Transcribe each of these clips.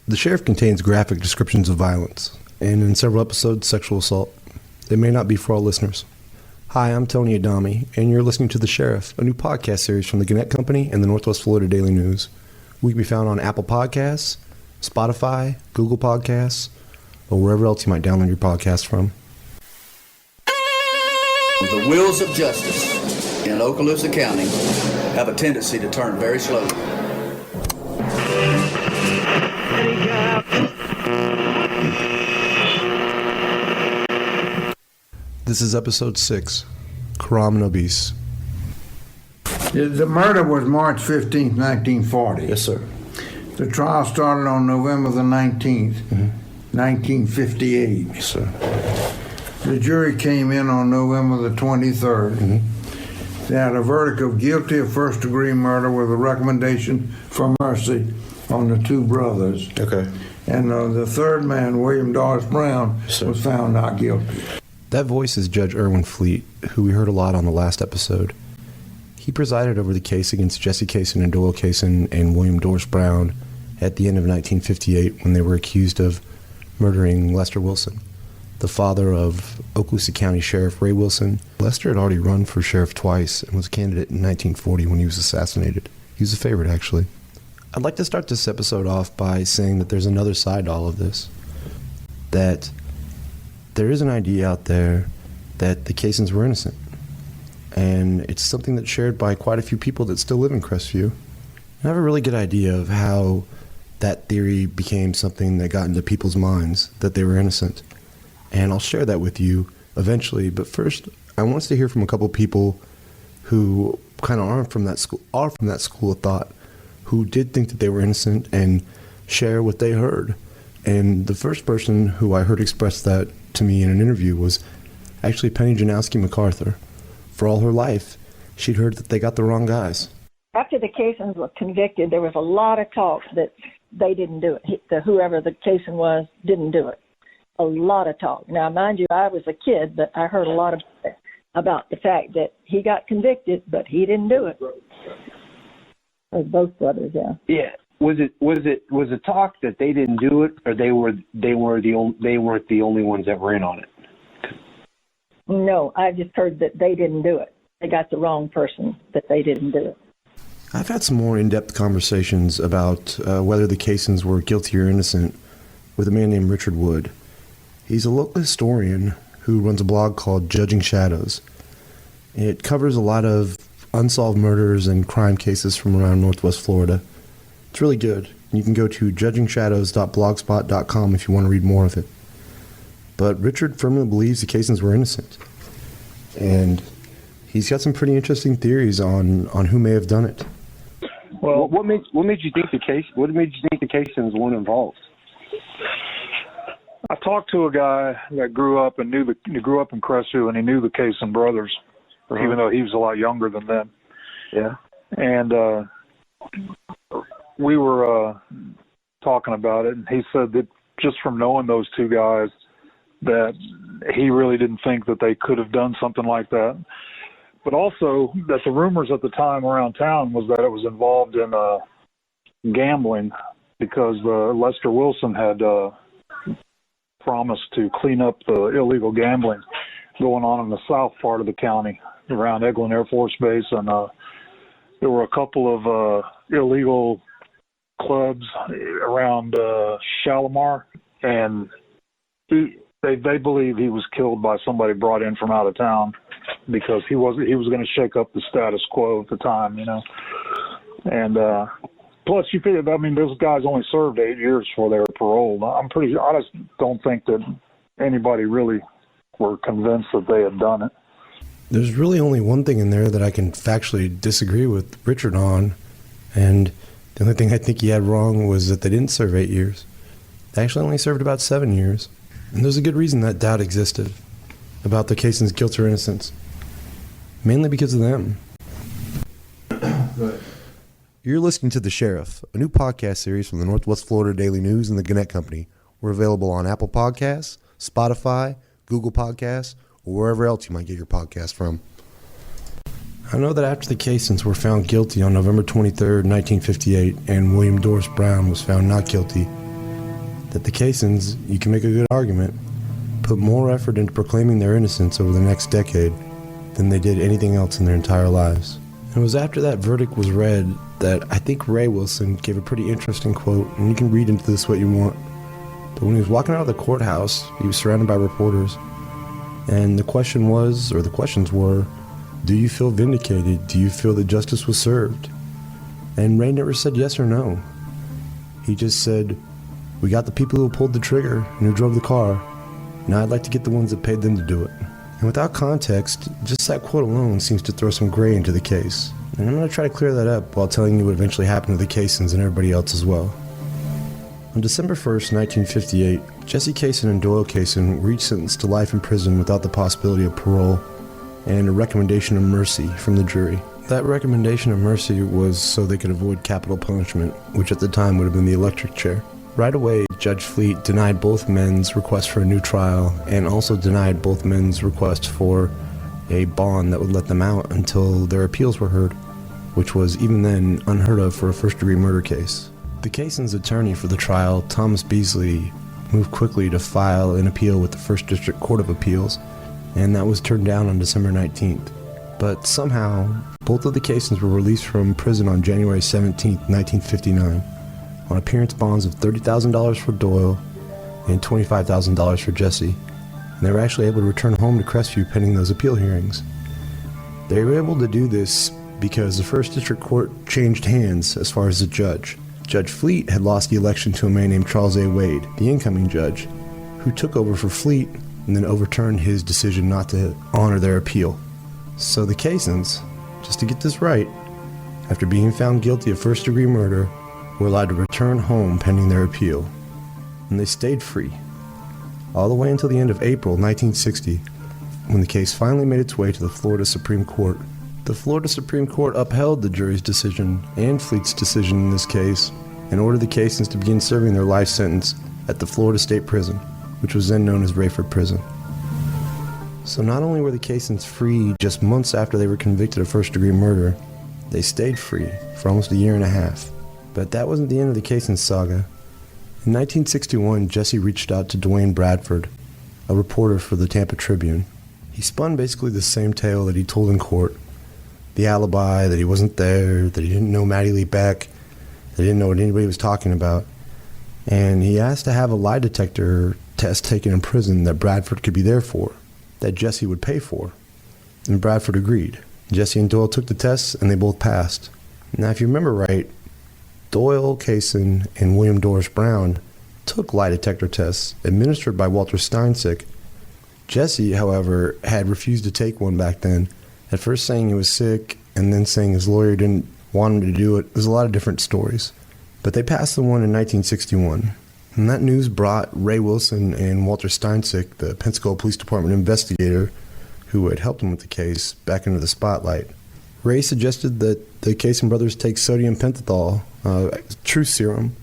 The Sheriff contains graphic descriptions of violence, and in several episodes, sexual assault. It may not be for all listeners. Hi, I'm Tony Adame, and you're listening to The Sheriff, a new podcast series from the Gannett Company and the Northwest Florida Daily News. We can be found on Apple Podcasts, Spotify, Google Podcasts, or wherever else you might download your podcast from. The wheels of justice in Okaloosa County have a tendency to turn very slowly. This is episode 6, Coram, Nobis. The murder was March 15th, 1940. Yes, sir. The trial started on November the 19th, 1958. Yes, sir. The jury came in on November the 23rd. They had a verdict of guilty of first-degree murder with a recommendation for mercy on the two brothers. Okay. And the third man, William Doris Brown, was found not guilty. That voice is Judge Irwin Fleet, who we heard a lot on the last episode. He presided over the case against Jesse Cason and Doyle Cason and William Doris Brown at the end of 1958 when they were accused of murdering Lester Wilson, the father of Okaloosa County Sheriff Ray Wilson. Lester had already run for sheriff twice and was a candidate in 1940 when he was assassinated. He was a favorite, actually. I'd like to start this episode off by saying that there's another side to all of this. That there is an idea out there that the Casons were innocent. And it's something that's shared by quite a few people that still live in Crestview. I have a really good idea of how that theory became something that got into people's minds, that they were innocent. And I'll share that with you eventually. But first, I want us to hear from a couple people who kind of are from that school of thought, who did think that they were innocent and share what they heard. And the first person who I heard express that to me in an interview was actually Penny Janowski MacArthur. For all her life, she'd heard that they got the wrong guys. After the Casons were convicted, there was a lot of talk that they didn't do it. Whoever the Cason was didn't do it. A lot of talk. Now, mind you, I was a kid, but I heard a lot about the fact that he got convicted, but he didn't do it. Or both brothers, yeah. Yeah. Was it talk that they didn't do it, or they weren't the only ones that were in on it? No, I just heard that they didn't do it. They got the wrong person, that they didn't do it. I've had some more in-depth conversations about whether the Casons were guilty or innocent with a man named Richard Wood. He's a local historian who runs a blog called Judging Shadows. It covers a lot of unsolved murders and crime cases from around Northwest Florida. It's really good. You can go to judgingshadows.blogspot.com if you want to read more of it. But Richard firmly believes the Casons were innocent. And he's got some pretty interesting theories on who may have done it. Well, what made you think the Casons weren't involved? I talked to a guy that grew up in Crestview, and he knew the Cason brothers, even though he was a lot younger than them. Yeah. And we were talking about it, and he said that just from knowing those two guys, that he really didn't think that they could have done something like that. But also that the rumors at the time around town was that it was involved in gambling, because Lester Wilson had promised to clean up the illegal gambling going on in the south part of the county around Eglin Air Force Base. And there were a couple of illegal clubs around Shalimar, and they believe he was killed by somebody brought in from out of town, because he was going to shake up the status quo at the time, you know. And plus, those guys only served 8 years before they were paroled. I just don't think that anybody really were convinced that they had done it. There's really only one thing in there that I can factually disagree with Richard on, and the only thing I think he had wrong was that they didn't serve 8 years. They actually only served about 7 years. And there's a good reason that doubt existed about the Casons' guilt or innocence. Mainly because of them. You're listening to The Sheriff, a new podcast series from the Northwest Florida Daily News and the Gannett Company. We're available on Apple Podcasts, Spotify, Google Podcasts, or wherever else you might get your podcast from. I know that after the Casons were found guilty on November 23rd, 1958, and William Doris Brown was found not guilty, that the Caissons, you can make a good argument, put more effort into proclaiming their innocence over the next decade than they did anything else in their entire lives. And it was after that verdict was read that I think Ray Wilson gave a pretty interesting quote, and you can read into this what you want. But when he was walking out of the courthouse, he was surrounded by reporters, and the questions were, do you feel vindicated? Do you feel that justice was served? And Ray never said yes or no. He just said, we got the people who pulled the trigger and who drove the car. Now I'd like to get the ones that paid them to do it. And without context, just that quote alone seems to throw some gray into the case. And I'm going to try to clear that up while telling you what eventually happened to the Caissons and everybody else as well. On December 1st, 1958, Jesse Caisson and Doyle Caisson were each sentenced to life in prison without the possibility of parole and a recommendation of mercy from the jury. That recommendation of mercy was so they could avoid capital punishment, which at the time would have been the electric chair. Right away, Judge Fleet denied both men's request for a new trial and also denied both men's request for a bond that would let them out until their appeals were heard, which was even then unheard of for a first-degree murder case. The Caissons' attorney for the trial, Thomas Beasley, moved quickly to file an appeal with the First District Court of Appeals, and that was turned down on December 19th. But somehow, both of the Caissons were released from prison on January 17th, 1959, on appearance bonds of $30,000 for Doyle and $25,000 for Jesse, and they were actually able to return home to Crestview pending those appeal hearings. They were able to do this because the First District Court changed hands as far as the judge. Judge Fleet had lost the election to a man named Charles A. Wade, the incoming judge, who took over for Fleet and then overturned his decision not to honor their appeal. So the Caissons, just to get this right, after being found guilty of first-degree murder, were allowed to return home pending their appeal. And they stayed free, all the way until the end of April 1960, when the case finally made its way to the Florida Supreme Court. The Florida Supreme Court upheld the jury's decision and Fleet's decision in this case and ordered the Caissons to begin serving their life sentence at the Florida State Prison, which was then known as Rayford Prison. So not only were the Caissons free just months after they were convicted of first-degree murder, they stayed free for almost a year and a half. But that wasn't the end of the Caissons saga. In 1961, Jesse reached out to Dwayne Bradford, a reporter for the Tampa Tribune. He spun basically the same tale that he told in court. The alibi, that he wasn't there, that he didn't know Maddie Lee Beck, that he didn't know what anybody was talking about. And he asked to have a lie detector test taken in prison that Bradford could be there for, that Jesse would pay for. And Bradford agreed. Jesse and Doyle took the tests, and they both passed. Now, if you remember right, Doyle Caisson and William Doris Brown took lie detector tests administered by Walter Steinsick. Jesse, however, had refused to take one back then, at first saying he was sick, and then saying his lawyer didn't want him to do it. There's a lot of different stories. But they passed the one in 1961. And that news brought Ray Wilson and Walter Steinsick, the Pensacola Police Department investigator who had helped him with the case, back into the spotlight. Ray suggested that the Caisson brothers take sodium pentothal, truth serum,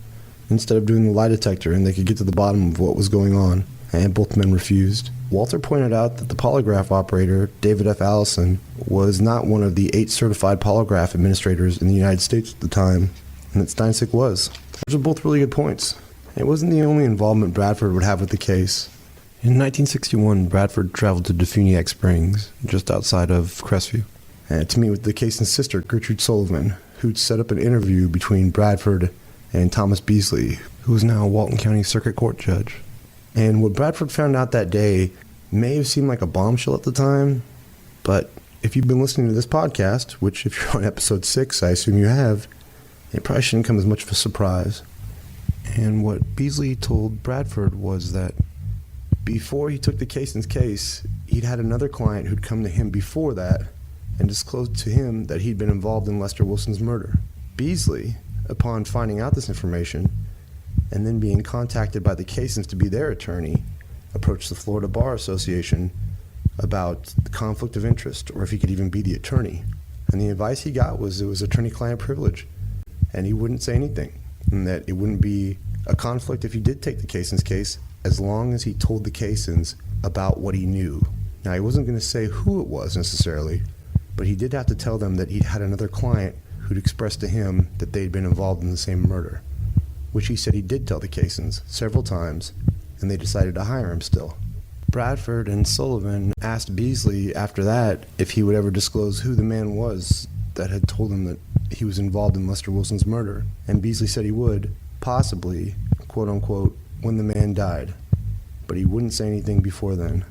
instead of doing the lie detector, and they could get to the bottom of what was going on. And both men refused. Walter pointed out that the polygraph operator, David F. Allison, was not one of the 8 certified polygraph administrators in the United States at the time, and that Steinsick was. Those are both really good points. It wasn't the only involvement Bradford would have with the case. In 1961, Bradford traveled to Defuniak Springs, just outside of Crestview, to meet with the Caisson's sister, Gertrude Sullivan, who'd set up an interview between Bradford and Thomas Beasley, who was now a Walton County Circuit Court judge. And what Bradford found out that day may have seemed like a bombshell at the time, but if you've been listening to this podcast, which if you're on episode 6, I assume you have, it probably shouldn't come as much of a surprise. And what Beasley told Bradford was that before he took the Caisson's case, he'd had another client who'd come to him before that and disclosed to him that he'd been involved in Lester Wilson's murder. Beasley, upon finding out this information, and then being contacted by the Caissons to be their attorney, approached the Florida Bar Association about the conflict of interest, or if he could even be the attorney. And the advice he got was it was attorney-client privilege, and he wouldn't say anything, and that it wouldn't be a conflict if he did take the Caissons case, as long as he told the Caissons about what he knew. Now, he wasn't going to say who it was necessarily, but he did have to tell them that he'd had another client who'd expressed to him that they'd been involved in the same murder. which he said he did tell the Caissons several times, and they decided to hire him still. Bradford and Sullivan asked Beasley after that if he would ever disclose who the man was that had told him that he was involved in Lester Wilson's murder, and Beasley said he would, possibly, quote-unquote, when the man died, but he wouldn't say anything before then.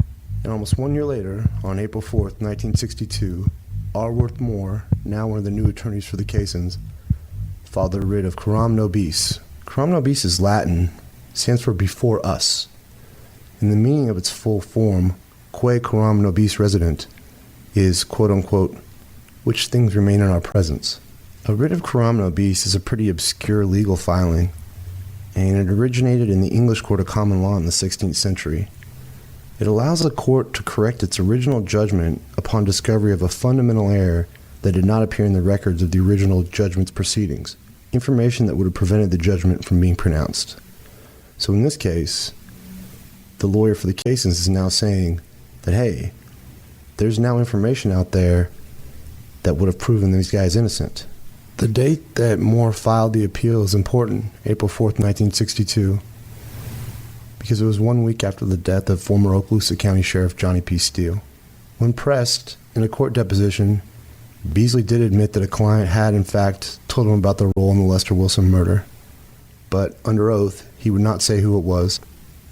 And almost 1 year later, on April 4th, 1962, Arworth Moore, now one of the new attorneys for the Caissons, filed the writ of Coram Nobis. Coram Nobis is Latin, stands for before us. And the meaning of its full form, quae coram nobis resident, is, quote-unquote, which things remain in our presence. A writ of coram nobis is a pretty obscure legal filing, and it originated in the English Court of Common Law in the 16th century. It allows a court to correct its original judgment upon discovery of a fundamental error that did not appear in the records of the original judgment's proceedings, information that would have prevented the judgment from being pronounced. So in this case, the lawyer for the Caissons is now saying that, hey, there's now information out there that would have proven these guys innocent. The date that Moore filed the appeal is important, April 4th, 1962, because it was 1 week after the death of former Okaloosa County Sheriff Johnny P. Steele. When pressed in a court deposition, Beasley did admit that a client had, in fact, told him about their role in the Lester Wilson murder, but under oath, he would not say who it was.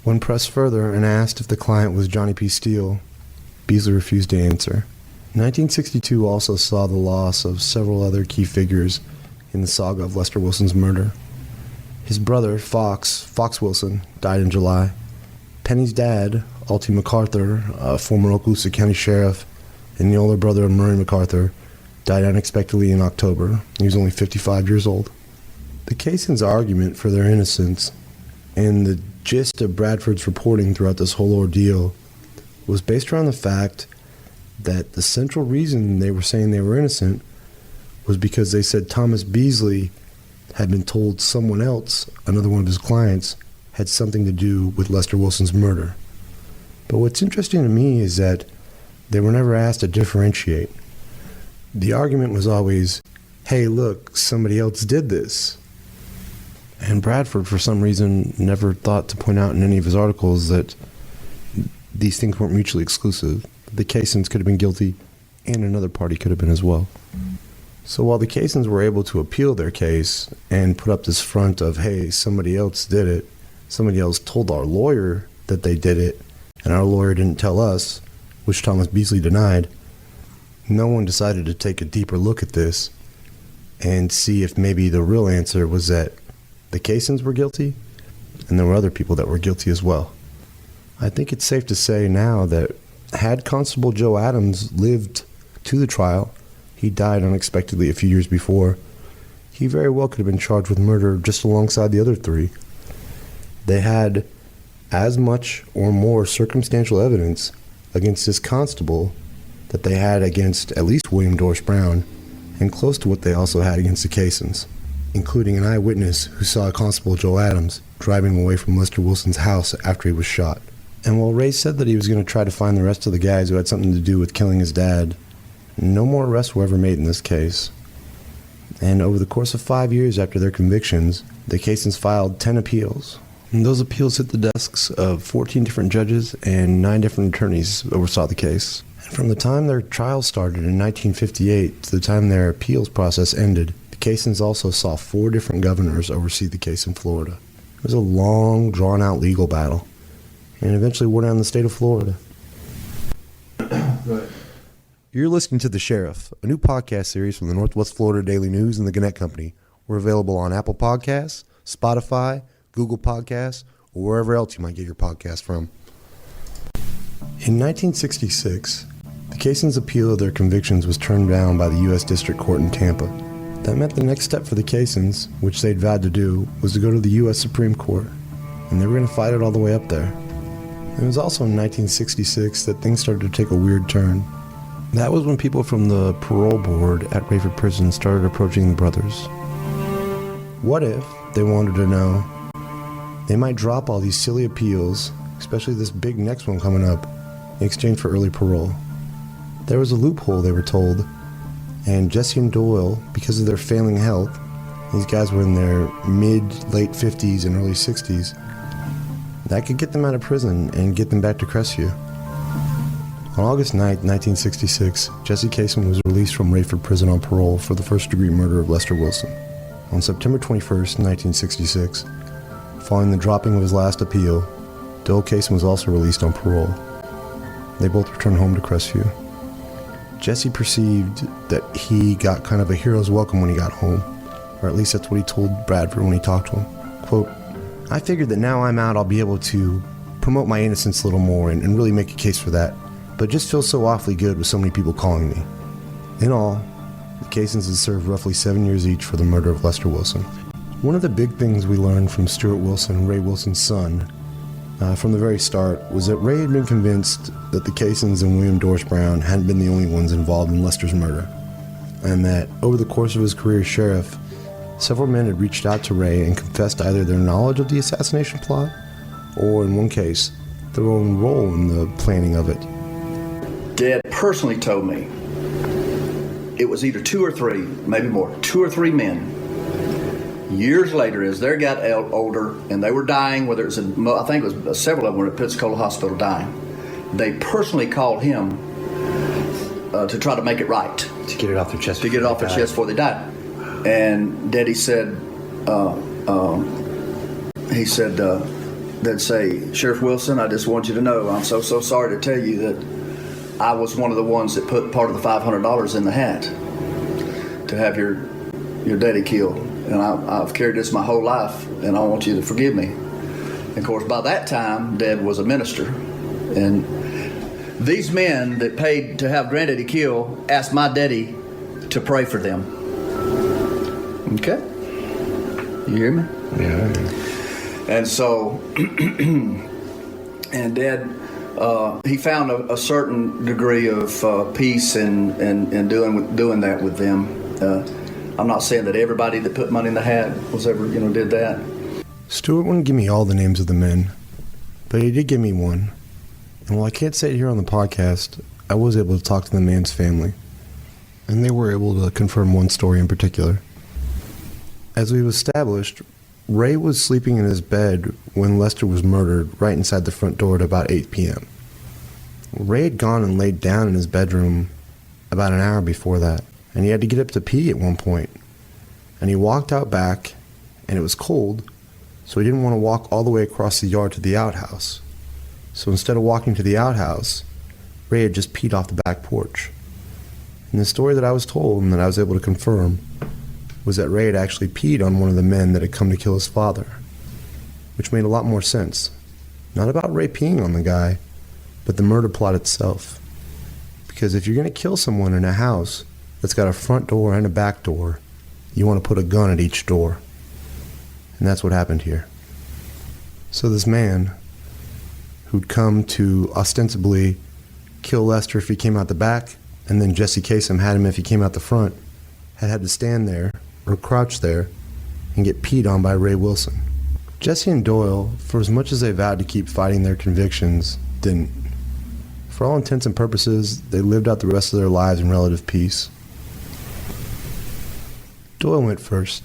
When pressed further and asked if the client was Johnny P. Steele, Beasley refused to answer. 1962 also saw the loss of several other key figures in the saga of Lester Wilson's murder. His brother, Fox Wilson, died in July. Penny's dad, Altie MacArthur, a former Okaloosa County Sheriff, and the older brother of Murray MacArthur, died unexpectedly in October. He was only 55 years old. The Caissons' argument for their innocence and the gist of Bradford's reporting throughout this whole ordeal was based around the fact that the central reason they were saying they were innocent was because they said Thomas Beasley had been told someone else, another one of his clients, had something to do with Lester Wilson's murder. But what's interesting to me is that they were never asked to differentiate. The argument was always, hey, look, somebody else did this. And Bradford, for some reason, never thought to point out in any of his articles that these things weren't mutually exclusive. The Caissons could have been guilty, and another party could have been as well. So while the Caissons were able to appeal their case and put up this front of, hey, somebody else did it, somebody else told our lawyer that they did it, and our lawyer didn't tell us, which Thomas Beasley denied, no one decided to take a deeper look at this and see if maybe the real answer was that the Caissons were guilty, and there were other people that were guilty as well. I think it's safe to say now that had Constable Joe Adams lived to the trial, he died unexpectedly a few years before, he very well could have been charged with murder just alongside the other three. They had as much or more circumstantial evidence against this constable that they had against at least William Dorris Brown, and close to what they also had against the Caissons, including an eyewitness who saw Constable Joe Adams driving away from Lester Wilson's house after he was shot. And while Ray said that he was going to try to find the rest of the guys who had something to do with killing his dad, no more arrests were ever made in this case. And over the course of 5 years after their convictions, the Caissons filed 10 appeals. And those appeals hit the desks of 14 different judges and 9 different attorneys oversaw the case. And from the time their trial started in 1958 to the time their appeals process ended, the Caissons also saw 4 different governors oversee the case in Florida. It was a long, drawn-out legal battle, and eventually wore down the state of Florida. Right. You're listening to The Sheriff, a new podcast series from the Northwest Florida Daily News and the Gannett Company. We're available on Apple Podcasts, Spotify, Google Podcasts, or wherever else you might get your podcast from. In 1966, the Caissons' appeal of their convictions was turned down by the U.S. District Court in Tampa. That meant the next step for the Caissons, which they'd vowed to do, was to go to the U.S. Supreme Court, and they were going to fight it all the way up there. It was also in 1966 that things started to take a weird turn. That was when people from the parole board at Rayford Prison started approaching the brothers. What if, they wanted to know, they might drop all these silly appeals, especially this big next one coming up, in exchange for early parole? There was a loophole, they were told, and Jesse and Doyle, because of their failing health These guys were in their late 50s and early 60s. That could get them out of prison and get them back to Crestview. On August 9, 1966, Jesse Cason was released from Rayford Prison on parole for the first-degree murder of Lester Wilson. On September 21, 1966, following the dropping of his last appeal, Doyle Cason was also released on parole. They both returned home to Crestview. Jesse perceived that he got kind of a hero's welcome when he got home, or at least that's what he told Bradford when he talked to him. Quote, "I figured that now I'm out, I'll be able to promote my innocence a little more and really make a case for that, but it just feels so awfully good with so many people calling me." In all, the Casons had served roughly 7 years each for the murder of Lester Wilson. One of the big things we learned from Stuart Wilson, Ray Wilson's son, from the very start, was that Ray had been convinced that the Casons and William Dorris Brown hadn't been the only ones involved in Lester's murder, and that over the course of his career as sheriff, several men had reached out to Ray and confessed either their knowledge of the assassination plot, or in one case, their own role in the planning of it. Dad personally told me it was either 2 or 3, maybe more, 2 or 3 men. Years later, as they got older and they were dying, whether it was, I think it was several of them were at Pensacola Hospital dying, they personally called him to try to make it right. To get it off their chest. To get it off their chest before they died. And Daddy said, they'd say, "Sheriff Wilson, I just want you to know, I'm so sorry to tell you that I was one of the ones that put part of the $500 in the hat to have your daddy killed. And I've carried this my whole life, and I want you to forgive me." And of course, by that time, Dad was a minister. And these men that paid to have Granddaddy killed asked my daddy to pray for them. Okay? You hear me? Yeah. And so, and Dad, he found a certain degree of peace in doing that with them. I'm not saying that everybody that put money in the hat was ever, did that. Stuart wouldn't give me all the names of the men, but he did give me one. And while I can't say it here on the podcast, I was able to talk to the man's family, and they were able to confirm one story in particular. As we've established, Ray was sleeping in his bed when Lester was murdered right inside the front door at about 8 p.m. Ray had gone and laid down in his bedroom about an hour before that, and he had to get up to pee at one point. And he walked out back, and it was cold, so he didn't want to walk all the way across the yard to the outhouse. So instead of walking to the outhouse, Ray had just peed off the back porch. And the story that I was told and that I was able to confirm was that Ray had actually peed on one of the men that had come to kill his father, which made a lot more sense. Not about Ray peeing on the guy, but the murder plot itself. Because if you're going to kill someone in a house that's got a front door and a back door, you want to put a gun at each door. And that's what happened here. So this man, who'd come to ostensibly kill Lester if he came out the back, and then Jesse Cason had him if he came out the front, had to stand there, or crouch there, and get peed on by Ray Wilson. Jesse and Doyle, for as much as they vowed to keep fighting their convictions, didn't. For all intents and purposes, they lived out the rest of their lives in relative peace. Doyle went first.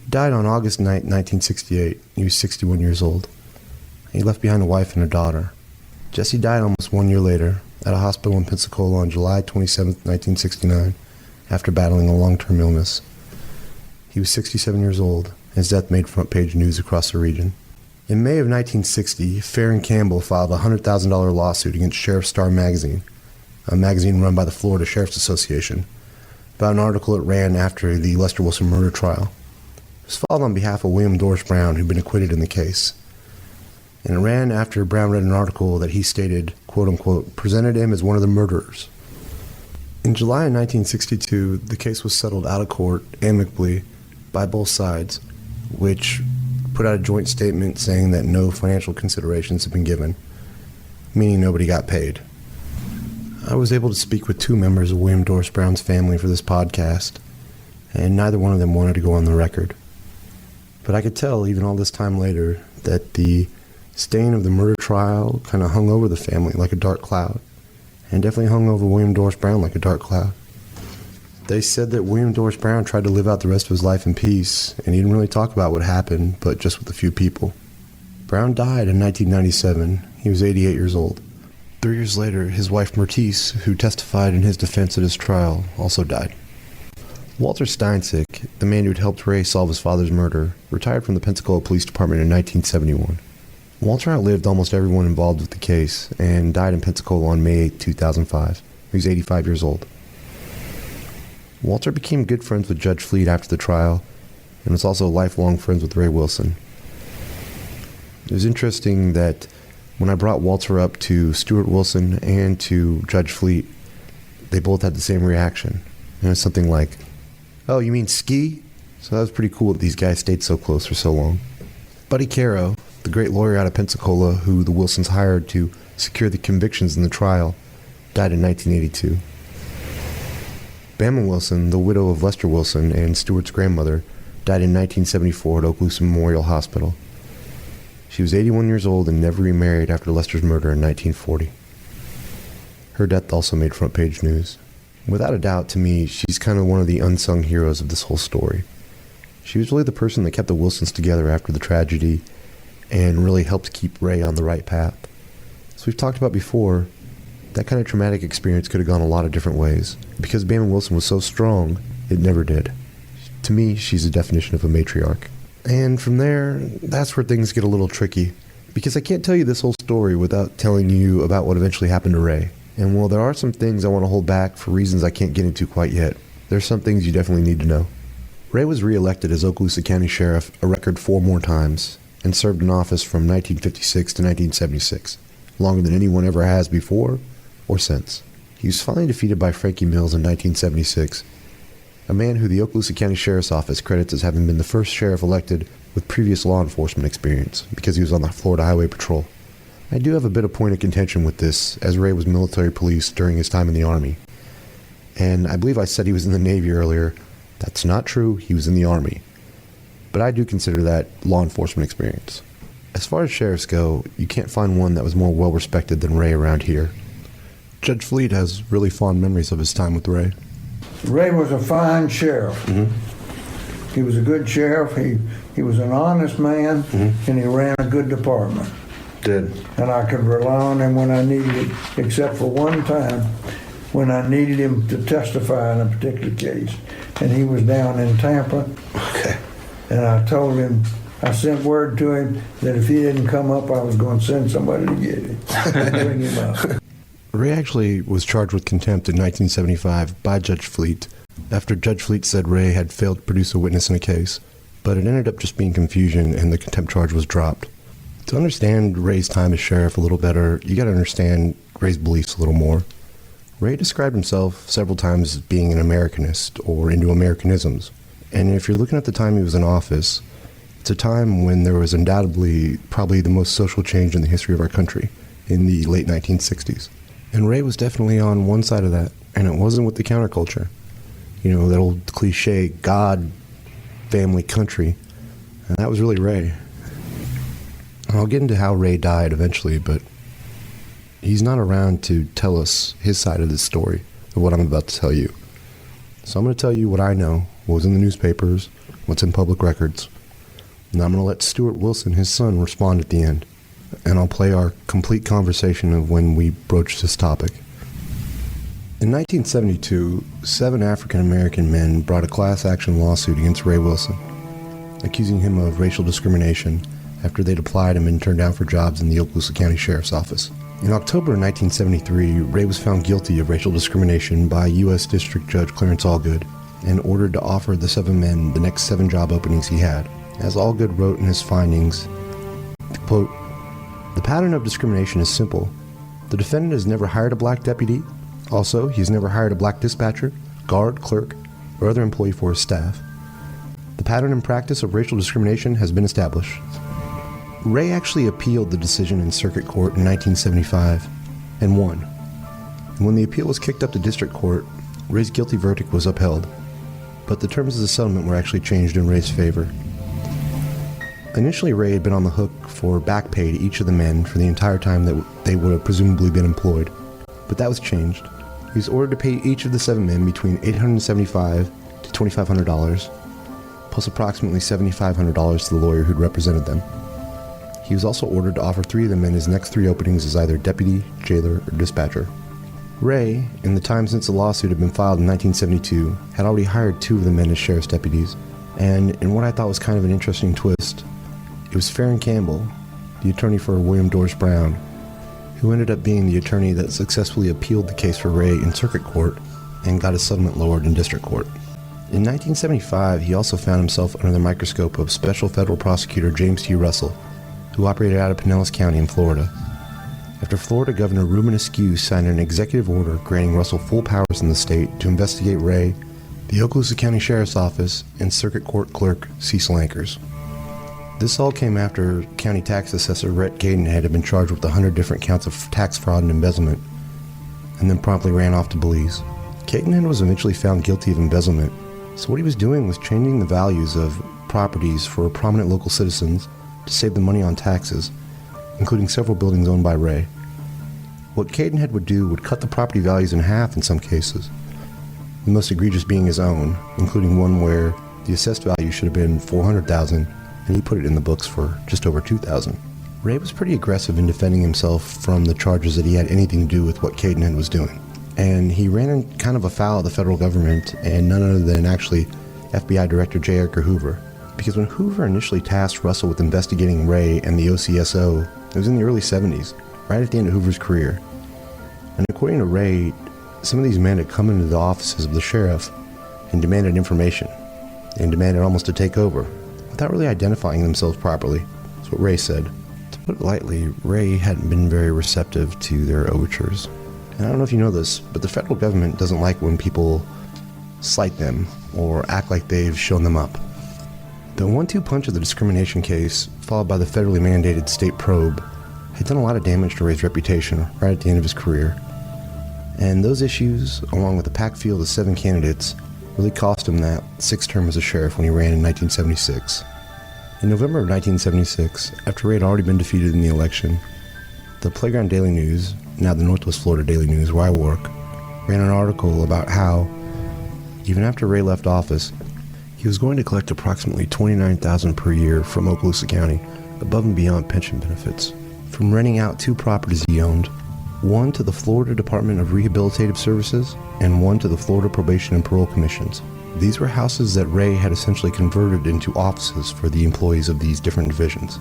He died on August 9, 1968. He was 61 years old. He left behind a wife and a daughter. Jesse died almost 1 year later at a hospital in Pensacola on July 27, 1969, after battling a long-term illness. He was 67 years old. His death made front-page news across the region. In May of 1960, Fair and Campbell filed a $100,000 lawsuit against Sheriff Star magazine, a magazine run by the Florida Sheriff's Association, about an article it ran after the Lester Wilson murder trial. It was filed on behalf of William Dorris Brown, who'd been acquitted in the case. And it ran after Brown read an article that he stated, quote-unquote, presented him as one of the murderers. In July of 1962, the case was settled out of court amicably by both sides, which put out a joint statement saying that no financial considerations had been given, meaning nobody got paid. I was able to speak with 2 members of William Dorris Brown's family for this podcast, and neither one of them wanted to go on the record. But I could tell, even all this time later, that the stain of the murder trial kind of hung over the family like a dark cloud, and definitely hung over William Dorris Brown like a dark cloud. They said that William Doris Brown tried to live out the rest of his life in peace, and he didn't really talk about what happened, but just with a few people. Brown died in 1997. He was 88 years old. 3 years later, his wife Mertice, who testified in his defense at his trial, also died. Walter Steinsick, the man who had helped Ray solve his father's murder, retired from the Pensacola Police Department in 1971. Walter outlived almost everyone involved with the case and died in Pensacola on May 8, 2005. He was 85 years old. Walter became good friends with Judge Fleet after the trial and was also lifelong friends with Ray Wilson. It was interesting that when I brought Walter up to Stuart Wilson and to Judge Fleet, they both had the same reaction. And it was something like, "Oh, you mean ski?" So that was pretty cool that these guys stayed so close for so long. Buddy Caro, the great lawyer out of Pensacola who the Wilsons hired to secure the convictions in the trial, died in 1982. Bama Wilson, the widow of Lester Wilson and Stuart's grandmother, died in 1974 at Okaloosa Memorial Hospital. She was 81 years old and never remarried after Lester's murder in 1940. Her death also made front-page news. Without a doubt, to me, she's kind of one of the unsung heroes of this whole story. She was really the person that kept the Wilsons together after the tragedy and really helped keep Ray on the right path. As we've talked about before, that kind of traumatic experience could have gone a lot of different ways. Because Bama Wilson was so strong, it never did. To me, she's the definition of a matriarch. And from there, that's where things get a little tricky. Because I can't tell you this whole story without telling you about what eventually happened to Ray. And while there are some things I want to hold back for reasons I can't get into quite yet, there's some things you definitely need to know. Ray was re-elected as Okaloosa County Sheriff a record 4 more times, and served in office from 1956 to 1976, longer than anyone ever has before or since. He was finally defeated by Frankie Mills in 1976, a man who the Okaloosa County Sheriff's Office credits as having been the first sheriff elected with previous law enforcement experience, because he was on the Florida Highway Patrol. I do have a bit of point of contention with this, as Ray was military police during his time in the Army. And I believe I said he was in the Navy earlier. That's not true, he was in the Army. But I do consider that law enforcement experience. As far as sheriffs go, you can't find one that was more well-respected than Ray around here. Judge Fleet has really fond memories of his time with Ray. Ray was a fine sheriff. Mm-hmm. He was a good sheriff. He was an honest man, and he ran a good department. Did. And I could rely on him when I needed it, except for one time when I needed him to testify in a particular case. And he was down in Tampa. Okay. And I told him, I sent word to him that if he didn't come up, I was going to send somebody to get him and bring him up. Ray actually was charged with contempt in 1975 by Judge Fleet after Judge Fleet said Ray had failed to produce a witness in a case, but it ended up just being confusion and the contempt charge was dropped. To understand Ray's time as sheriff a little better, you gotta understand Ray's beliefs a little more. Ray described himself several times as being an Americanist or into Americanisms, and if you're looking at the time he was in office, it's a time when there was undoubtedly probably the most social change in the history of our country in the late 1960s. And Ray was definitely on one side of that, and it wasn't with the counterculture. You know, that old cliche, God, family, country, and that was really Ray. I'll get into how Ray died eventually, but he's not around to tell us his side of this story, of what I'm about to tell you. So I'm going to tell you what I know, what was in the newspapers, what's in public records, and I'm going to let Stuart Wilson, his son, respond at the end. And I'll play our complete conversation of when we broached this topic. In 1972, 7 African-American men brought a class-action lawsuit against Ray Wilson, accusing him of racial discrimination after they'd applied and been turned down for jobs in the Okaloosa County Sheriff's Office. In October 1973, Ray was found guilty of racial discrimination by U.S. District Judge Clarence Allgood and ordered to offer the 7 men the next 7 job openings he had. As Allgood wrote in his findings, quote, "The pattern of discrimination is simple. The defendant has never hired a black deputy. Also, he has never hired a black dispatcher, guard, clerk, or other employee for his staff. The pattern and practice of racial discrimination has been established." Ray actually appealed the decision in circuit court in 1975 and won. And when the appeal was kicked up to district court, Ray's guilty verdict was upheld, but the terms of the settlement were actually changed in Ray's favor. Initially, Ray had been on the hook for back pay to each of the men for the entire time that they would have presumably been employed, but that was changed, He was ordered to pay each of the 7 men between $875 to $2,500, plus approximately $7,500 to the lawyer who'd represented them. He was also ordered to offer 3 of the men his next 3 openings as either deputy, jailer, or dispatcher. Ray, in the time since the lawsuit had been filed in 1972, had already hired 2 of the men as sheriff's deputies, and in what I thought was kind of an interesting twist, it was Farron Campbell, the attorney for William Doris Brown, who ended up being the attorney that successfully appealed the case for Ray in circuit court and got his settlement lowered in district court. In 1975, he also found himself under the microscope of Special Federal Prosecutor James T. Russell, who operated out of Pinellas County in Florida. After Florida Governor Reuben Askew signed an executive order granting Russell full powers in the state to investigate Ray, the Okaloosa County Sheriff's Office, and Circuit Court Clerk Cecil Ankers. This all came after County Tax Assessor Rhett Gannett had been charged with 100 different counts of tax fraud and embezzlement, and then promptly ran off to Belize. Cadenhead was eventually found guilty of embezzlement, so what he was doing was changing the values of properties for prominent local citizens to save them money on taxes, including several buildings owned by Ray. What Cadenhead would do would cut the property values in half in some cases, the most egregious being his own, including one where the assessed value should have been $400,000 and he put it in the books for just over $2,000. Ray was pretty aggressive in defending himself from the charges that he had anything to do with what Cadenhead was doing. And he ran in kind of afoul of the federal government and none other than actually FBI Director J. Edgar Hoover. Because when Hoover initially tasked Russell with investigating Ray and the OCSO, it was in the early 70s, right at the end of Hoover's career. And according to Ray, some of these men had come into the offices of the sheriff and demanded information, and demanded almost to take over, without really identifying themselves properly. That's what Ray said. To put it lightly, Ray hadn't been very receptive to their overtures. And I don't know if you know this, but the federal government doesn't like when people slight them or act like they've shown them up. The 1-2 punch of the discrimination case, followed by the federally mandated state probe, had done a lot of damage to Ray's reputation right at the end of his career. And those issues, along with the packed field of 7 candidates, really cost him that 6th term as a sheriff when he ran in 1976. In November of 1976, after Ray had already been defeated in the election, the Playground Daily News, now the Northwest Florida Daily News where I work, ran an article about how, even after Ray left office, he was going to collect approximately $29,000 per year from Okaloosa County, above and beyond pension benefits, from renting out 2 properties he owned, one to the Florida Department of Rehabilitative Services and one to the Florida Probation and Parole Commissions. These were houses that Ray had essentially converted into offices for the employees of these different divisions.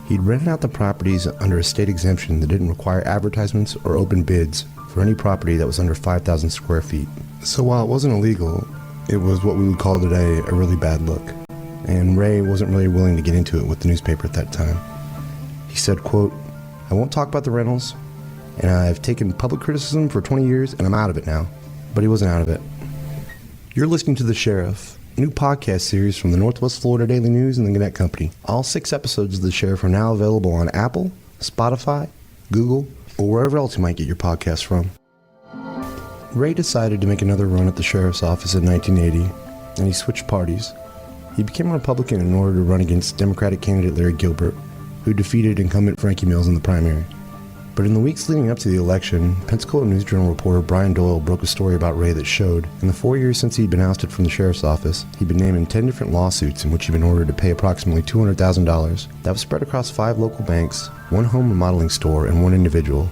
He'd rented out the properties under a state exemption that didn't require advertisements or open bids for any property that was under 5,000 square feet. So while it wasn't illegal, it was what we would call today a really bad look. And Ray wasn't really willing to get into it with the newspaper at that time. He said, quote, "I won't talk about the rentals, and I've taken public criticism for 20 years and I'm out of it now." But he wasn't out of it. You're listening to The Sheriff, a new podcast series from the Northwest Florida Daily News and the Gannett Company. All 6 episodes of The Sheriff are now available on Apple, Spotify, Google, or wherever else you might get your podcasts from. Ray decided to make another run at the sheriff's office in 1980, and he switched parties. He became a Republican in order to run against Democratic candidate Larry Gilbert, who defeated incumbent Frankie Mills in the primary. But in the weeks leading up to the election, Pensacola News-Journal reporter Brian Doyle broke a story about Ray that showed, in the 4 years since he'd been ousted from the sheriff's office, he'd been named in 10 different lawsuits in which he'd been ordered to pay approximately $200,000. That was spread across 5 local banks, 1 home remodeling store, and 1 individual,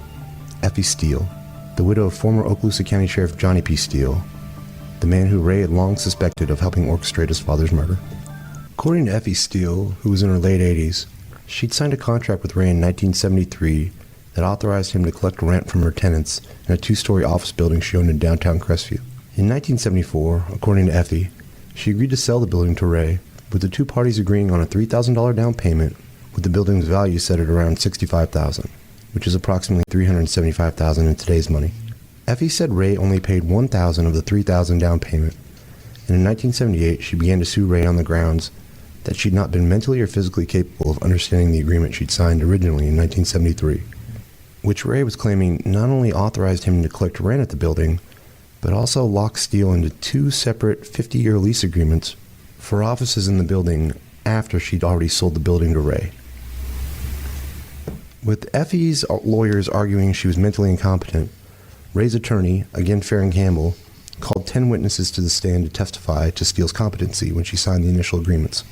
Effie Steele, the widow of former Okaloosa County Sheriff Johnny P. Steele, the man who Ray had long suspected of helping orchestrate his father's murder. According to Effie Steele, who was in her late 80s, she'd signed a contract with Ray in 1973 that authorized him to collect rent from her tenants in a 2-story office building she owned in downtown Crestview. In 1974, according to Effie, she agreed to sell the building to Ray, with the 2 parties agreeing on a $3,000 down payment, with the building's value set at around $65,000, which is approximately $375,000 in today's money. Effie said Ray only paid $1,000 of the $3,000 down payment, and in 1978 she began to sue Ray on the grounds that she'd not been mentally or physically capable of understanding the agreement she'd signed originally in 1973. Which Ray was claiming not only authorized him to collect rent at the building, but also locked Steele into 2 separate 50-year lease agreements for offices in the building after she'd already sold the building to Ray. With Effie's lawyers arguing she was mentally incompetent, Ray's attorney, again Farron Campbell, called 10 witnesses to the stand to testify to Steele's competency when she signed the initial agreements,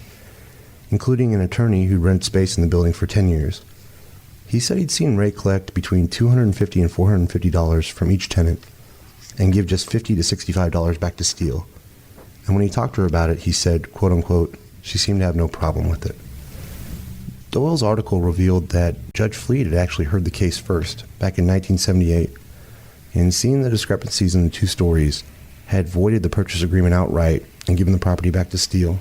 including an attorney who rented space in the building for 10 years. He said he'd seen Ray collect between $250 and $450 from each tenant and give just $50 to $65 back to Steele. And when he talked to her about it, he said, quote unquote, she seemed to have no problem with it. Doyle's article revealed that Judge Fleet had actually heard the case first, back in 1978, and seeing the discrepancies in the two stories, had voided the purchase agreement outright and given the property back to Steele.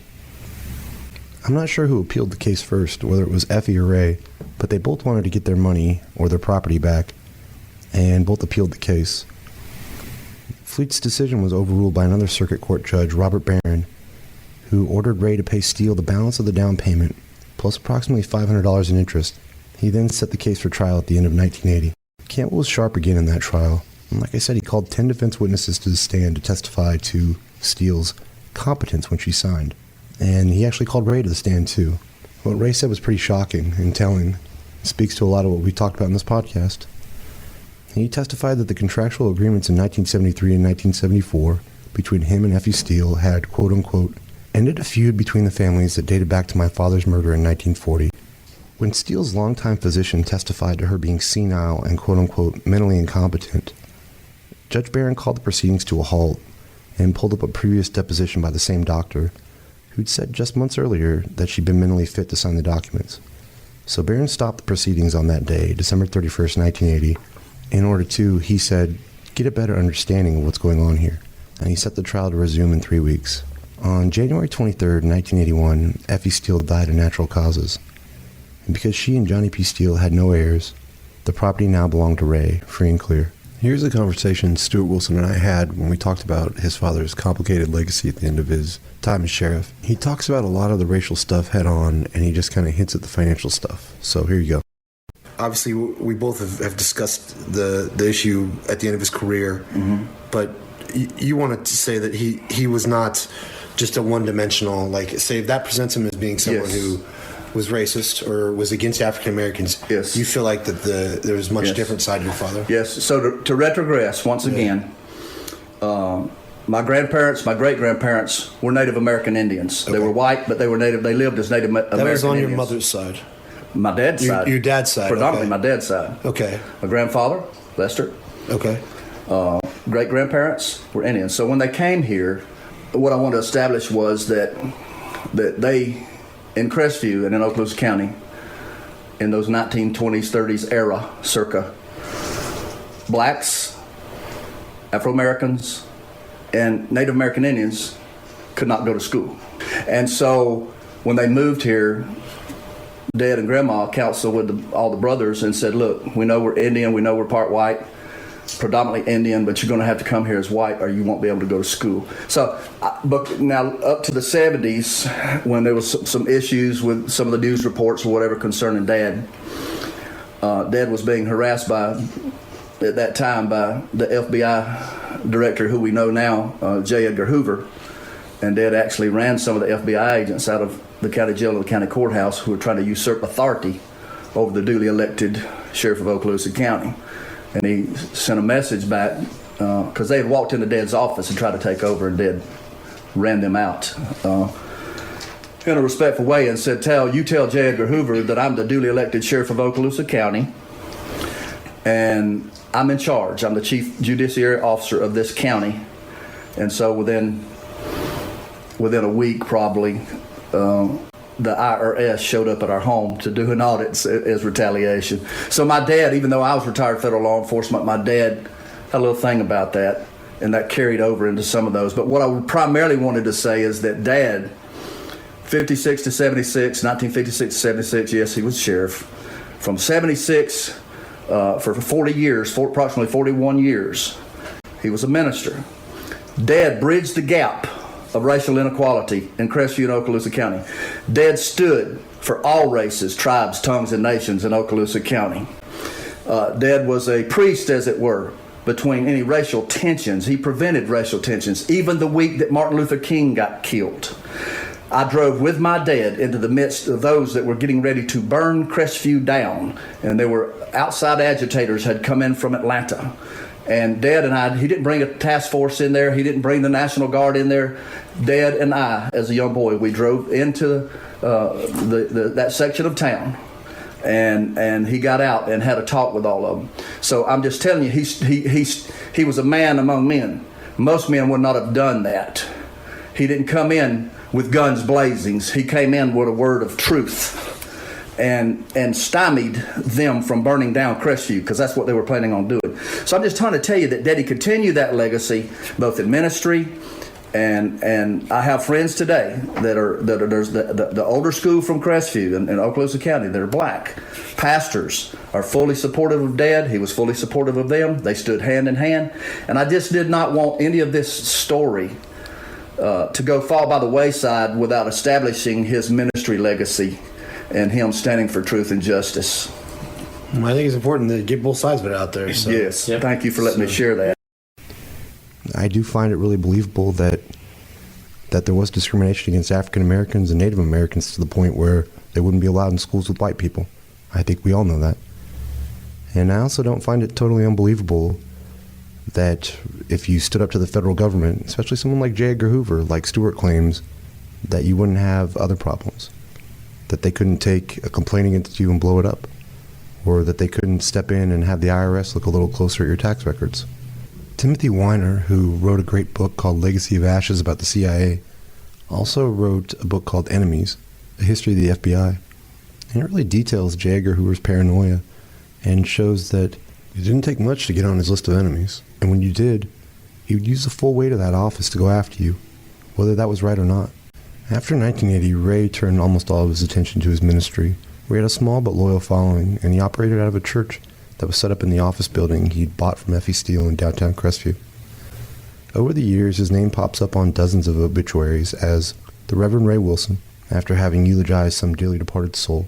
I'm not sure who appealed the case first, whether it was Effie or Ray, but they both wanted to get their money or their property back, and both appealed the case. Fleet's decision was overruled by another circuit court judge, Robert Barron, who ordered Ray to pay Steele the balance of the down payment, plus approximately $500 in interest. He then set the case for trial at the end of 1980. Campbell was sharp again in that trial, and like I said, he called 10 defense witnesses to the stand to testify to Steele's competence when she signed. And he actually called Ray to the stand too. What Ray said was pretty shocking and telling. It speaks to a lot of what we talked about in this podcast. He testified that the contractual agreements in 1973 and 1974 between him and Effie Steele had, quote unquote, ended a feud between the families that dated back to my father's murder in 1940. When Steele's longtime physician testified to her being senile and, quote unquote, mentally incompetent, Judge Barron called the proceedings to a halt and pulled up a previous deposition by the same doctor who'd said just months earlier that she'd been mentally fit to sign the documents. So Barron stopped the proceedings on that day, December 31st, 1980, in order to, he said, get a better understanding of what's going on here. And he set the trial to resume in 3 weeks. On January 23rd, 1981, Effie Steele died of natural causes. And because she and Johnny P. Steele had no heirs, the property now belonged to Ray, free and clear. Here's a conversation Stuart Wilson and I had when we talked about his father's complicated legacy at the end of his time as sheriff. He talks about a lot of the racial stuff head on, and he just kind of hints at the financial stuff. So here you go. Obviously, we both have discussed the issue at the end of his career, but you wanted to say that he was not just a one-dimensional, like, say, if that presents him as being someone who was racist or was against African Americans, you feel like that there was much different side to your father? Yes. So to retrogress once again, my grandparents, my great-grandparents were Native American Indians. Okay. They were white, but they were Native. They lived as Native American Indians. That was on your mother's side? My dad's side. Your dad's side. Predominantly okay. my dad's side. Okay. My grandfather, Lester. Okay. Great-grandparents were Indians. So when they came here, what I wanted to establish was that they, in Crestview and in Okaloosa County, in those 1920s, 30s era, circa, blacks, Afro-Americans, and Native American Indians could not go to school. And so when they moved here, Dad and Grandma counseled with all the brothers and said, look, we know we're Indian, we know we're part white, predominantly Indian, but you're going to have to come here as white or you won't be able to go to school. So, but now up to the 70s, when there was some issues with some of the news reports or whatever concerning Dad, Dad was being harassed by, at that time, by the FBI director who we know now, J. Edgar Hoover. And Dad actually ran some of the FBI agents out of the county jail and the county courthouse who were trying to usurp authority over the duly elected sheriff of Okaloosa County. And he sent a message back because they had walked into Dad's office and tried to take over, and Dad ran them out in a respectful way and said, you tell J. Edgar Hoover that I'm the duly elected sheriff of Okaloosa County and I'm in charge. I'm the chief judiciary officer of this county. And so within a week probably, the IRS showed up at our home to do an audit as retaliation. So my dad, even though I was retired federal law enforcement, my dad had a little thing about that, and that carried over into some of those. But what I primarily wanted to say is that Dad, 56 to 76, 1956 to 76, yes, he was sheriff. From 76 for 40 years, for approximately 41 years, he was a minister. Dad bridged the gap of racial inequality in Crestview and Okaloosa County. Dad stood for all races, tribes, tongues, and nations in Okaloosa County. Dad was a priest, as it were, between any racial tensions. He prevented racial tensions, even the week that Martin Luther King got killed. I drove with my dad into the midst of those that were getting ready to burn Crestview down, and there were outside agitators had come in from Atlanta, And Dad and I, he didn't bring a task force in there. He didn't bring the National Guard in there. Dad and I, as a young boy, we drove into that section of town. And he got out and had a talk with all of them. So I'm just telling you, he was a man among men. Most men would not have done that. He didn't come in with guns blazing. He came in with a word of truth and stymied them from burning down Crestview, because that's what they were planning on doing. So I'm just trying to tell you that Daddy continued that legacy both in ministry and I have friends today that are there's the older school from Crestview in Okaloosa County that are black. Pastors are fully supportive of Dad. He was fully supportive of them. They stood hand in hand. And I just did not want any of this story to go fall by the wayside without establishing his ministry legacy and him standing for truth and justice. I think it's important to get both sides of it out there. So. Yes. Yep. Thank you for letting me share that. I do find it really believable that there was discrimination against African Americans and Native Americans to the point where they wouldn't be allowed in schools with white people. I think we all know that. And I also don't find it totally unbelievable that if you stood up to the federal government, especially someone like J. Edgar Hoover, like Stewart claims, that you wouldn't have other problems. That they couldn't take a complaint against you and blow it up. Or that they couldn't step in and have the IRS look a little closer at your tax records. Timothy Weiner, who wrote a great book called Legacy of Ashes about the CIA, also wrote a book called Enemies, A History of the FBI. And it really details J. Edgar Hoover's paranoia and shows that it didn't take much to get on his list of enemies. And when you did, he would use the full weight of that office to go after you, whether that was right or not. After 1980, Ray turned almost all of his attention to his ministry. Ray had a small but loyal following, and he operated out of a church that was set up in the office building he'd bought from Effie Steele in downtown Crestview. Over the years, his name pops up on dozens of obituaries as the Reverend Ray Wilson, after having eulogized some dearly departed soul.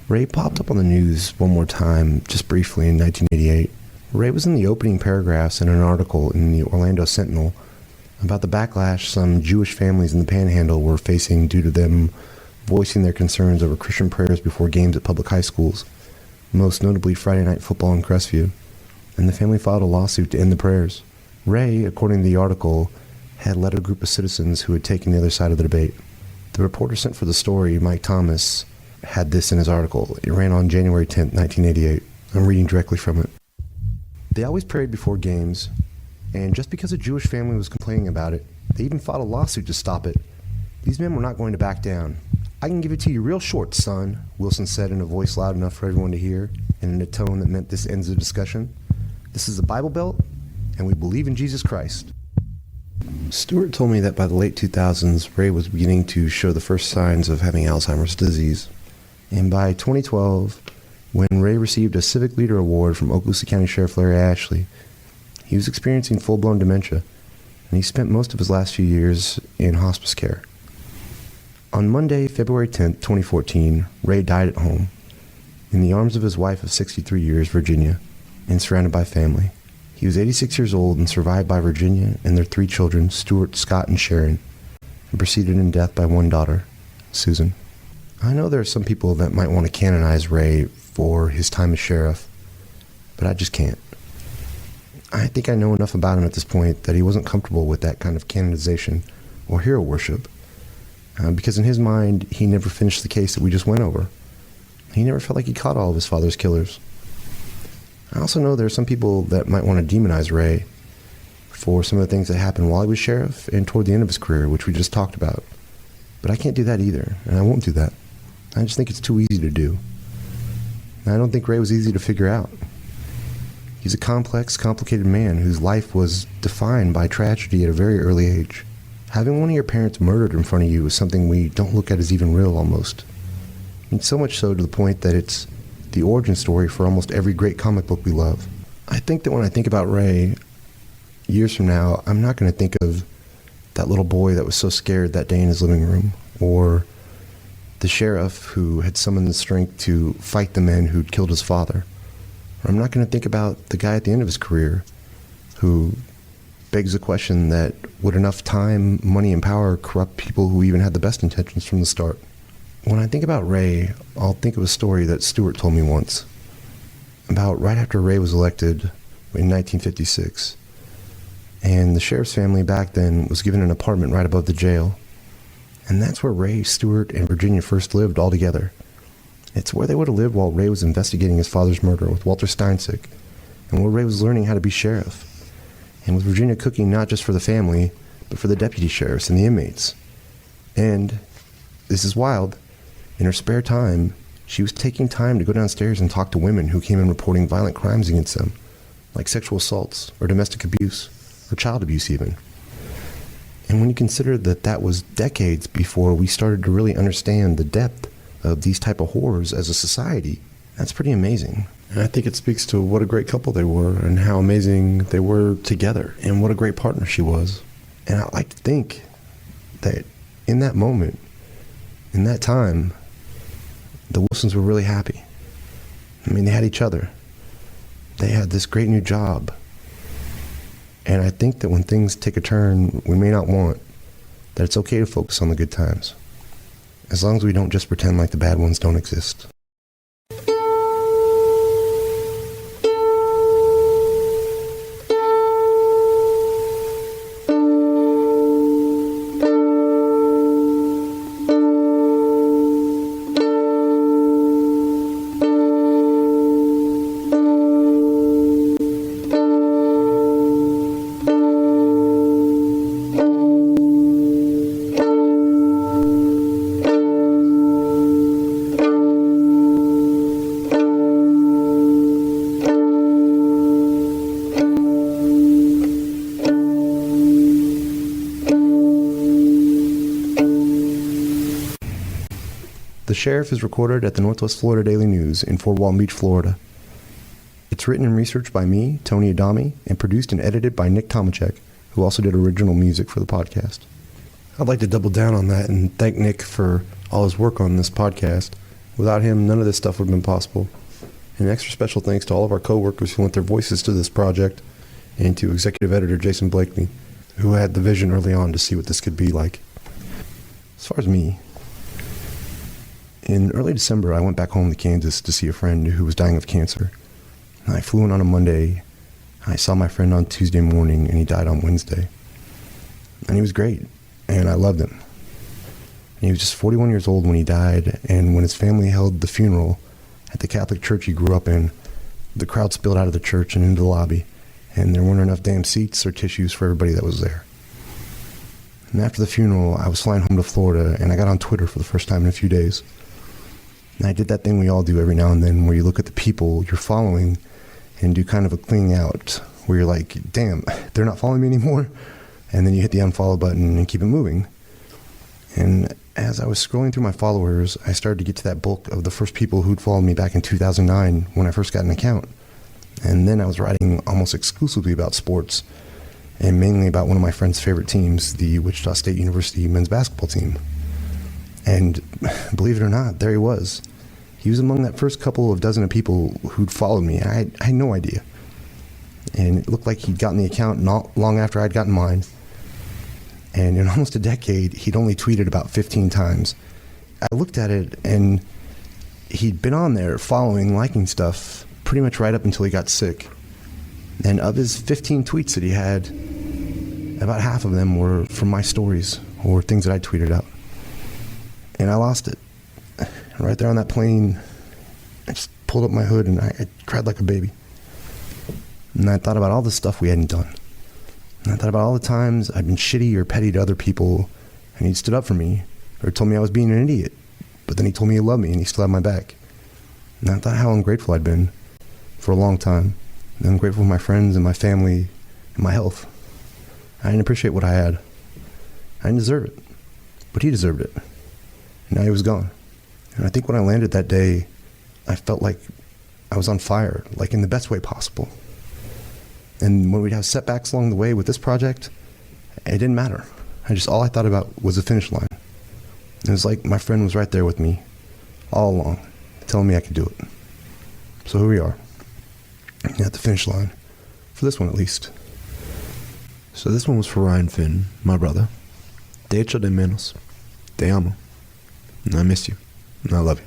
Ray popped up on the news one more time, just briefly, in 1988. Ray was in the opening paragraphs in an article in the Orlando Sentinel about the backlash some Jewish families in the Panhandle were facing due to them voicing their concerns over Christian prayers before games at public high schools, most notably Friday night football in Crestview, and the family filed a lawsuit to end the prayers. Ray, according to the article, had led a group of citizens who had taken the other side of the debate. The reporter sent for the story, Mike Thomas, had this in his article. It ran on January 10th, 1988. I'm reading directly from it. They always prayed before games, and just because a Jewish family was complaining about it, they even filed a lawsuit to stop it. These men were not going to back down. I can give it to you real short, son, Wilson said in a voice loud enough for everyone to hear, and in a tone that meant this ends the discussion. This is the Bible Belt, and we believe in Jesus Christ. Stewart told me that by the late 2000s, Ray was beginning to show the first signs of having Alzheimer's disease. And by 2012, when Ray received a Civic Leader Award from Okaloosa County Sheriff Larry Ashley, he was experiencing full-blown dementia, and he spent most of his last few years in hospice care. On Monday, February 10th, 2014, Ray died at home, in the arms of his wife of 63 years, Virginia, and surrounded by family. He was 86 years old and survived by Virginia and their 3 children, Stuart, Scott, and Sharon, and preceded in death by one daughter, Susan. I know there are some people that might want to canonize Ray for his time as sheriff, but I just can't. I think I know enough about him at this point that he wasn't comfortable with that kind of canonization or hero worship. Because in his mind, he never finished the case that we just went over. He never felt like he caught all of his father's killers. I also know there are some people that might want to demonize Ray for some of the things that happened while he was sheriff and toward the end of his career, which we just talked about. But I can't do that either, and I won't do that. I just think it's too easy to do. And I don't think Ray was easy to figure out. He's a complex, complicated man whose life was defined by tragedy at a very early age. Having one of your parents murdered in front of you is something we don't look at as even real, almost. And so much so to the point that it's the origin story for almost every great comic book we love. I think that when I think about Ray, years from now, I'm not going to think of that little boy that was so scared that day in his living room, or the sheriff who had summoned the strength to fight the men who'd killed his father. Or I'm not going to think about the guy at the end of his career who begs the question that would enough time, money, and power corrupt people who even had the best intentions from the start? When I think about Ray, I'll think of a story that Stewart told me once. About right after Ray was elected in 1956. And the sheriff's family back then was given an apartment right above the jail. And that's where Ray, Stewart, and Virginia first lived all together. It's where they would have lived while Ray was investigating his father's murder with Walter Steinsick, and where Ray was learning how to be sheriff. And with Virginia cooking not just for the family, but for the deputy sheriffs and the inmates. And, this is wild, in her spare time, she was taking time to go downstairs and talk to women who came in reporting violent crimes against them, like sexual assaults, or domestic abuse, or child abuse even. And when you consider that that was decades before we started to really understand the depth of these type of horrors as a society, that's pretty amazing. And I think it speaks to what a great couple they were and how amazing they were together and what a great partner she was. And I like to think that in that moment, in that time, the Wilsons were really happy. I mean, they had each other. They had this great new job. And I think that when things take a turn we may not want, that it's okay to focus on the good times, as long as we don't just pretend like the bad ones don't exist. The Sheriff is recorded at the Northwest Florida Daily News in Fort Walton Beach, Florida. It's written and researched by me, Tony Adame, and produced and edited by Nick Tomacek, who also did original music for the podcast. I'd like to double down on that and thank Nick for all his work on this podcast. Without him, none of this stuff would have been possible. And an extra special thanks to all of our co-workers who lent their voices to this project, and to executive editor Jason Blakeney, who had the vision early on to see what this could be like. As far as me, in early December, I went back home to Kansas to see a friend who was dying of cancer. I flew in on a Monday. I saw my friend on Tuesday morning, and he died on Wednesday. And he was great, and I loved him. And he was just 41 years old when he died, and when his family held the funeral at the Catholic church he grew up in, the crowd spilled out of the church and into the lobby, and there weren't enough damn seats or tissues for everybody that was there. And after the funeral, I was flying home to Florida, and I got on Twitter for the first time in a few days. And I did that thing we all do every now and then, where you look at the people you're following and do kind of a cleaning out, where you're like, damn, they're not following me anymore. And then you hit the unfollow button and keep it moving. And as I was scrolling through my followers, I started to get to that bulk of the first people who'd followed me back in 2009 when I first got an account. And then I was writing almost exclusively about sports, and mainly about one of my friend's favorite teams, the Wichita State University men's basketball team. And believe it or not, there he was. He was among that first couple of dozen of people who'd followed me. I had no idea. And it looked like he'd gotten the account not long after I'd gotten mine. And in almost a decade, he'd only tweeted about 15 times. I looked at it, and he'd been on there following, liking stuff, pretty much right up until he got sick. And of his 15 tweets that he had, about half of them were from my stories or things that I tweeted out. And I lost it. Right there on that plane, I just pulled up my hood and I cried like a baby. And I thought about all the stuff we hadn't done. And I thought about all the times I'd been shitty or petty to other people, and he'd stood up for me, or told me I was being an idiot, but then he told me he loved me and he still had my back. And I thought how ungrateful I'd been for a long time. And ungrateful for my friends and my family and my health. I didn't appreciate what I had. I didn't deserve it, but he deserved it. And now he was gone. And I think when I landed that day, I felt like I was on fire, like in the best way possible. And when we'd have setbacks along the way with this project, it didn't matter. All I thought about was the finish line. It was like my friend was right there with me all along, telling me I could do it. So here we are, at the finish line, for this one at least. So this one was for Ryan Finn, my brother. Te echo de menos. Te amo. And I miss you. And I love you.